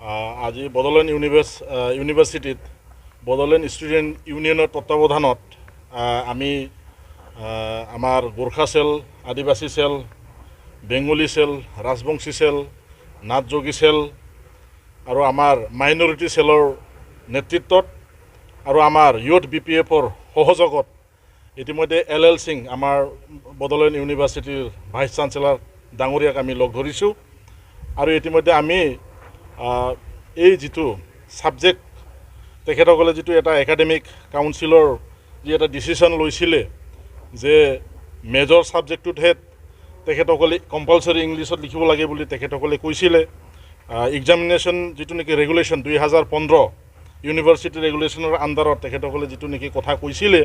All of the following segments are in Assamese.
আজি বড'লেণ্ড ইউনিভাৰ্চিটিত বড'লেণ্ড ষ্টুডেণ্ট ইউনিয়নৰ তত্ত্বাৱধানত আমি আমাৰ Gorkha cell, Adivasi cell, Bengali cell, Rajbongshi cell, Nathyogi cell আৰু আমাৰ মাইনৰিটি চেলৰ নেতৃত্বত আৰু আমাৰ ইউথ BPFৰ সহযোগত ইতিমধ্যে LL সিং আমাৰ বড'লেণ্ড ইউনিভাৰ্চিটিৰ ভাইচ চাঞ্চেলাৰ ডাঙৰীয়াক আমি লগ ধৰিছোঁ আৰু ইতিমধ্যে আমি এই যিটো ছাবজেক্ট তেখেতসকলে যিটো এটা একাডেমিক কাউন্সিলৰ যি এটা ডিচিশ্যন লৈছিলে যে মেজৰ ছাবজেক্টটোতহে তেখেতসকলে কম্পালচৰি ইংলিছত লিখিব লাগে বুলি তেখেতসকলে কৈছিলে। এক্সামিনেশ্যন যিটো নেকি ৰেগুলেশ্যন 2015 ইউনিভাৰ্চিটি ৰেগুলেশ্যনৰ আণ্ডাৰত তেখেতসকলে যিটো নেকি কথা কৈছিলে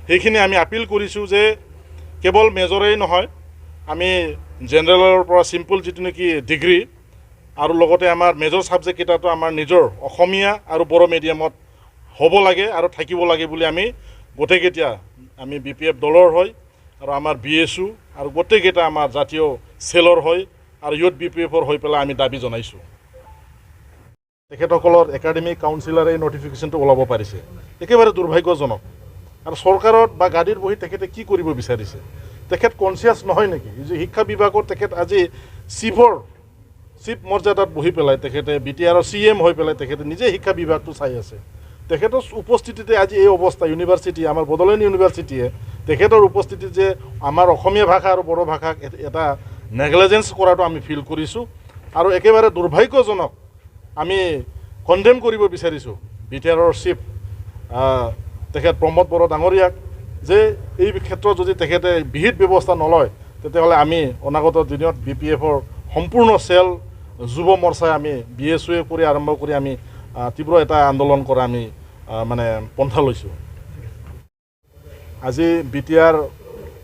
সেইখিনি আমি আপিল কৰিছোঁ যে কেৱল মেজৰেই নহয়, আমি জেনেৰেলৰ পৰা চিম্পল যিটো নেকি ডিগ্ৰী আৰু লগতে আমাৰ মেজৰ ছাবজেক্ট কেইটাটো আমাৰ নিজৰ অসমীয়া আৰু বড়ো মিডিয়ামত হ'ব লাগে আৰু থাকিব লাগে বুলি আমি গোটেইকেইটা আমি BPF দলৰ হয় আৰু আমাৰ BSU আৰু গোটেইকেইটা আমাৰ জাতীয় চেলৰ হয় আৰু ইউথ BPFৰ হৈ পেলাই আমি দাবী জনাইছোঁ। তেখেতসকলৰ একাডেমিক কাউন্সিলাৰে নটিফিকেশ্যনটো ওলাব পাৰিছে, একেবাৰে দুৰ্ভাগ্যজনক। আৰু চৰকাৰত বা গাড়ীৰ বহি তেখেতে কি কৰিব বিচাৰিছে? তেখেত কনচিয়াছ নহয় নেকি যে শিক্ষা বিভাগৰ তেখেত আজি চিফ মৰ্যাদাত বহি পেলাই তেখেতে BTRৰ CM হৈ পেলাই তেখেতে নিজে শিক্ষা বিভাগটো চাই আছে। তেখেতৰ উপস্থিতিতে আজি এই অৱস্থা ইউনিভাৰ্চিটি আমাৰ বড'লেণ্ড ইউনিভাৰ্চিটিয়ে তেখেতৰ উপস্থিতিত যে আমাৰ অসমীয়া ভাষা আৰু বড়ো ভাষাক এটা নেগলেজেঞ্চ কৰাটো আমি ফিল কৰিছোঁ আৰু একেবাৰে দুৰ্ভাগ্যজনক। আমি কণ্ডেম কৰিব বিচাৰিছোঁ BTRৰ চিফ তেখেত প্ৰমোদ বড়ো ডাঙৰীয়াক যে এই ক্ষেত্ৰত যদি তেখেতে বিহিত ব্যৱস্থা নলয় তেতিয়াহ'লে আমি অনাগত দিনত BPFৰ সম্পূৰ্ণ চেল যুৱ মৰ্চাই আমি BSUৱে কৰি আৰম্ভ কৰি আমি তীব্ৰ এটা আন্দোলন কৰা আমি মানে পন্থা লৈছোঁ। আজি BTR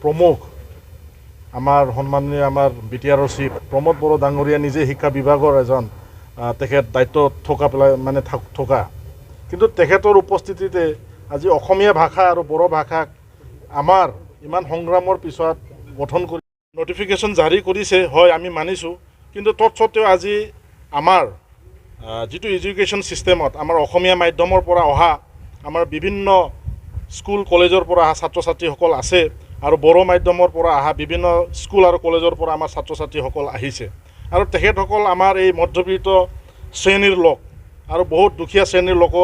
প্ৰমুখ আমাৰ সন্মানীয় আমাৰ BTRৰ চিফ প্ৰমোদ বড়ো ডাঙৰীয়া নিজে শিক্ষা বিভাগৰ এজন তেখেত দায়িত্বত থকা পেলাই মানে থকা, কিন্তু তেখেতৰ উপস্থিতিতে আজি অসমীয়া ভাষা আৰু বড়ো ভাষাক আমাৰ ইমান সংগ্ৰামৰ পিছত গঠন কৰি নটিফিকেশ্যন জাৰি কৰিছে, হয় আমি মানিছোঁ, কিন্তু তৎসত্ত্বেও আজি আমাৰ যিটো এডুকেশ্যন ছিষ্টেমত আমাৰ অসমীয়া মাধ্যমৰ পৰা অহা আমাৰ বিভিন্ন স্কুল কলেজৰ পৰা অহা ছাত্ৰ ছাত্ৰীসকল আছে আৰু বড়ো মাধ্যমৰ পৰা অহা বিভিন্ন স্কুল আৰু কলেজৰ পৰা আমাৰ ছাত্ৰ ছাত্ৰীসকল আহিছে আৰু তেখেতসকল আমাৰ এই মধ্যবিত্ত শ্ৰেণীৰ লোক আৰু বহুত দুখীয়া শ্ৰেণীৰ লোক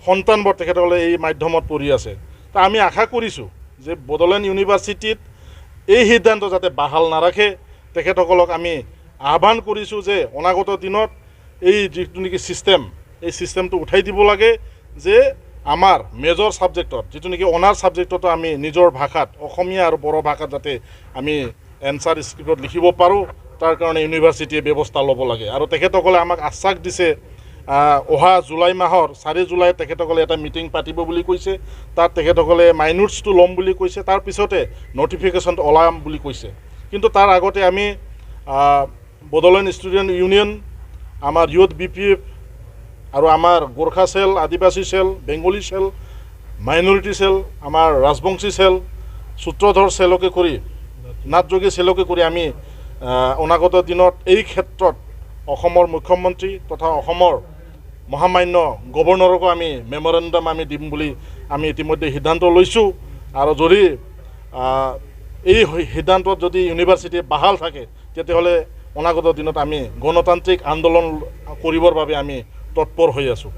সন্তানবোৰ তেখেতসকলে এই মাধ্যমত পঢ়ি আছে। তা আমি আশা কৰিছোঁ যে বড'লেণ্ড ইউনিভাৰ্চিটিত এই সিদ্ধান্ত যাতে বাহাল নাৰাখে তেখেতসকলক আমি আহ্বান কৰিছোঁ যে অনাগত দিনত এই যিটো নেকি এই ছিষ্টেমটো উঠাই দিব লাগে যে আমাৰ মেজৰ ছাবজেক্টত যিটো নেকি অনাৰ ছাবজেক্টতো আমি নিজৰ ভাষাত অসমীয়া আৰু বড়ো ভাষাত যাতে আমি এনচাৰ স্ক্ৰিপ্টত লিখিব পাৰোঁ তাৰ কাৰণে ইউনিভাৰ্চিটিয়ে ব্যৱস্থা ল'ব লাগে। আৰু তেখেতসকলে আমাক আশ্বাস দিছে অহা জুলাই মাহৰ 4 জুলাইত তেখেতসকলে এটা মিটিং পাতিব বুলি কৈছে, তাত তেখেতসকলে মাইনোটছটো ল'ম বুলি কৈছে, তাৰ পিছতে নটিফিকেশ্যনটো ওলাম বুলি কৈছে। কিন্তু তাৰ আগতে আমি বড'লেণ্ড ষ্টুডেণ্ট ইউনিয়ন, আমাৰ ইউথ BPF আৰু আমাৰ Gorkha cell, Adivasi cell, Bengali cell, minority cell, আমাৰ ৰাজবংশী চেল, সূত্ৰধৰ চেলকে কৰি নাথযোগী চেলকে কৰি আমি অনাগত দিনত এই ক্ষেত্ৰত অসমৰ মুখ্যমন্ত্ৰী তথা অসমৰ মহামান্য গভৰ্ণৰকো আমি মেমৰেণ্ডাম আমি দিম বুলি আমি ইতিমধ্যে সিদ্ধান্ত লৈছোঁ। আৰু যদি এই সিদ্ধান্তত যদি ইউনিভাৰ্চিটিয়ে বাহাল থাকে তেতিয়াহ'লে অনাগত দিনত আমি গণতান্ত্ৰিক আন্দোলন কৰিবৰ বাবে আমি তৎপৰ হৈ আছোঁ।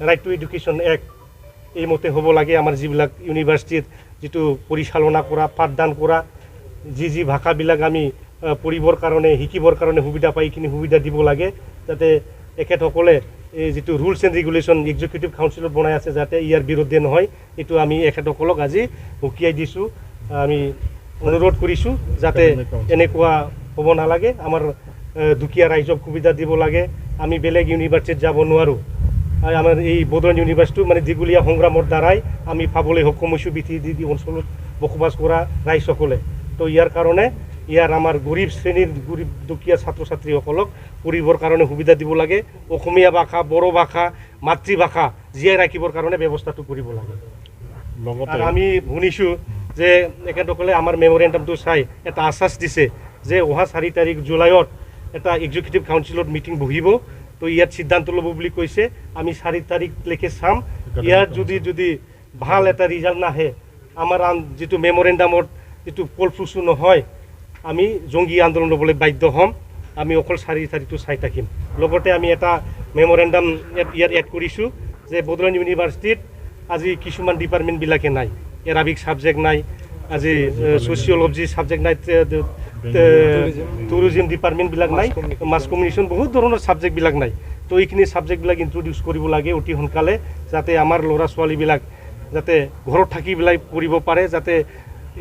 ৰাইট টু এডুকেশ্যন এক্ট এইমতে হ'ব লাগে। আমাৰ যিবিলাক ইউনিভাৰ্চিটিত যিটো পৰিচালনা কৰা পাঠদান কৰা যি ভাষাবিলাক আমি পঢ়িবৰ কাৰণে শিকিবৰ কাৰণে সুবিধা পাই এইখিনি সুবিধা দিব লাগে, যাতে এখেতসকলে এই যিটো ৰুলছ এণ্ড ৰেগুলেশ্যন এক্সিকিউটিভ কাউন্সিলত বনাই আছে যাতে ইয়াৰ বিৰুদ্ধে নহয়, এইটো আমি এখেতসকলক আজি সকীয়াই দিছোঁ। আমি অনুৰোধ কৰিছোঁ যাতে এনেকুৱা হ'ব নালাগে, আমাৰ দুখীয়া ৰাইজক সুবিধা দিব লাগে। আমি বেলেগ ইউনিভাৰ্চিটিত যাব নোৱাৰোঁ, আমাৰ এই বড'লেণ্ড ইউনিভাৰ্চিটি মানে দীঘলীয়া সংগ্ৰামৰ দ্বাৰাই আমি পাবলৈ সক্ষম হৈছোঁ BTD অঞ্চলত বসবাস কৰা ৰাইজসকলে। তো ইয়াৰ কাৰণে আমাৰ গৰীব শ্ৰেণীৰ দুখীয়া ছাত্ৰ ছাত্ৰীসকলক পঢ়িবৰ কাৰণে সুবিধা দিব লাগে। অসমীয়া ভাষা, বড়ো ভাষা, মাতৃভাষা জীয়াই ৰাখিবৰ কাৰণে ব্যৱস্থাটো কৰিব লাগে। লগতে আমি শুনিছোঁ যে এখেতসকলে আমাৰ মেমৰেণ্ডামটো চাই এটা আশ্বাস দিছে যে অহা 4 তাৰিখ জুলাইত এটা এক্সিকিউটিভ কাউন্সিলত মিটিং বহিব তো ইয়াত সিদ্ধান্ত ল'ব বুলি কৈছে আমি 4 তাৰিখলৈকে চাম ইয়াত যদি ভাল এটা ৰিজাল্ট নাহে আমাৰ যিটো মেমৰেণ্ডামত যিটো ফলপ্ৰসূ নহয় আমি জংগী আন্দোলন ল'বলৈ বাধ্য হ'ম আমি অকল 4 তাৰিখটো চাই থাকিম লগতে আমি এটা মেমৰেণ্ডাম ইয়াত এড কৰিছোঁ যে বড'লেণ্ড ইউনিভাৰ্চিটিত আজি কিছুমান ডিপাৰ্টমেণ্টবিলাকে নাই এৰাবিক ছাবজেক্ট নাই আজি ছ'চিয়'লজি ছাবজেক্ট নাই টুৰিজিম ডিপাৰ্টমেণ্টবিলাক নাই মাছ কমিউনিকেশ্যন বহুত ধৰণৰ ছাবজেক্টবিলাক নাই তো এইখিনি ছাবজেক্টবিলাক ইণ্ট্ৰডিউচ কৰিব লাগে অতি সোনকালে যাতে আমাৰ ল'ৰা ছোৱালীবিলাক যাতে ঘৰত থাকি পেলাই পঢ়িব পাৰে যাতে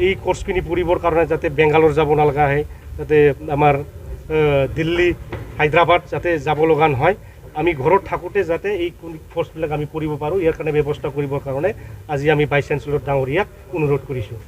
এই কোৰ্চখিনি পঢ়িবৰ কাৰণে যাতে বেংগালোৰ যাব নালগা হয় যাতে আমাৰ দিল্লী হায়দৰাবাদ যাতে যাব লগা নহয় আমি ঘৰত থাকোঁতে যাতে এই কোৰ্চবিলাক আমি পঢ়িব পাৰোঁ ইয়াৰ কাৰণে ব্যৱস্থা কৰিবৰ কাৰণে আজি আমি ভাইচ চেঞ্চেলৰ ডাঙৰীয়াক অনুৰোধ কৰিছোঁ